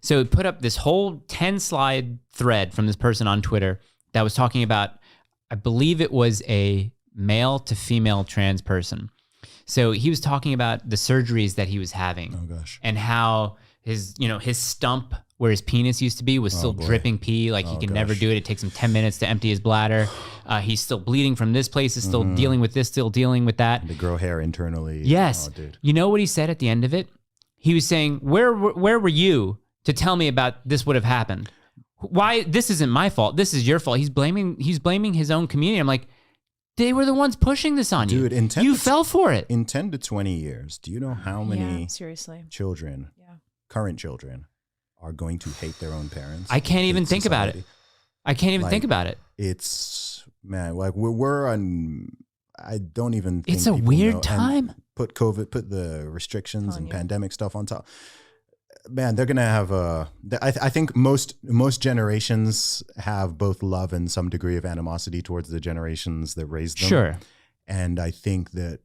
So it put up this whole 10-slide thread from this person on Twitter that was talking about, I believe it was a male to female trans person. So he was talking about the surgeries that he was having. Oh gosh. And how his stump where his penis used to be was still dripping pee. Like he can never do it. It takes him 10 minutes to empty his bladder. He's still bleeding from this place. He's still dealing with this, still dealing with that. To grow hair internally. Yes. Oh, dude. You know what he said at the end of it? He was saying, where were you to tell me about this would have happened? Why? This isn't my fault. This is your fault. He's blaming his own community. I'm like, they were the ones pushing this on you. Dude, you fell for it. In 10 to 20 years, do you know how many children, current children, are going to hate their own parents? I can't even think about it. I can't even think about it. It's, man, like we're on, I don't even think it's a weird time. Put the restrictions and pandemic stuff on top. Man, they're going to have I think most generations have both love and some degree of animosity towards the generations that raised them. Sure. And I think that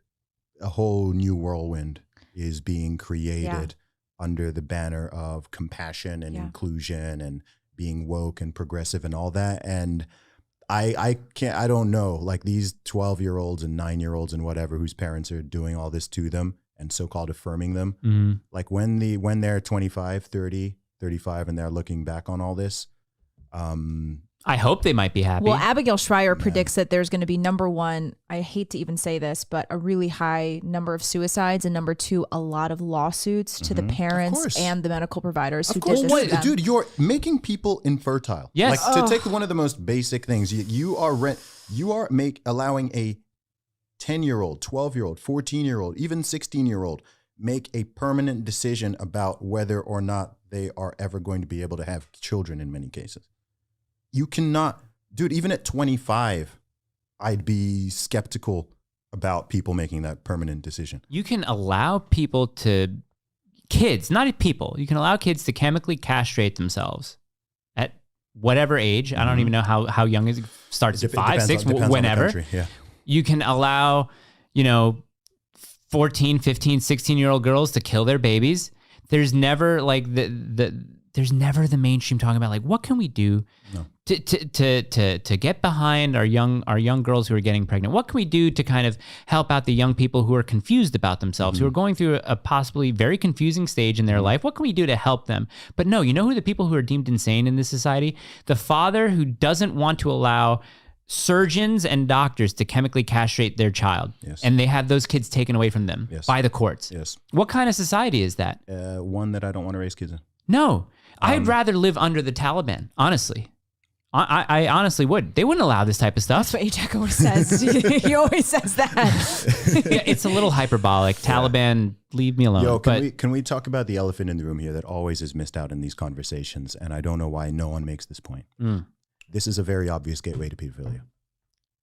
a whole new whirlwind is being created under the banner of compassion and inclusion and being woke and progressive and all that. And I don't know, like these 12-year-olds and 9-year-olds and whatever whose parents are doing all this to them and so-called affirming them. Like when they're 25, 30, 35 and they're looking back on all this, I hope they might be happy. Well, Abigail Schreier predicts that there's going to be, number one, I hate to even say this, but a really high number of suicides, and number two, a lot of lawsuits to the parents and the medical providers who did this to them. Dude, you're making people infertile. Yes. Like, to take one of the most basic things, you are allowing a 10-year-old, 12-year-old, 14-year-old, even 16-year-old make a permanent decision about whether or not they are ever going to be able to have children in many cases. You cannot, dude, even at 25, I'd be skeptical about people making that permanent decision. You can allow kids, not people, you can allow kids to chemically castrate themselves at whatever age. I don't even know how young it starts, at 5, 6, whenever. You can allow, 14, 15, 16-year-old girls to kill their babies. There's never like there's never the mainstream talking about like, what can we do to get behind our young girls who are getting pregnant? What can we do to kind of help out the young people who are confused about themselves, who are going through a possibly very confusing stage in their life? What can we do to help them? But no, you know who the people who are deemed insane in this society? The father who doesn't want to allow surgeons and doctors to chemically castrate their child. Yes. And they have those kids taken away from them by the courts. Yes. What kind of society is that? One that I don't want to raise kids in. No, I'd rather live under the Taliban, honestly. I honestly would. They wouldn't allow this type of stuff. That's what Ajak always says. He always says that. Yeah, it's a little hyperbolic. Taliban, leave me alone. Yo, can we talk about the elephant in the room here that always is missed out in these conversations? And I don't know why no one makes this point. This is a very obvious gateway to pedophilia.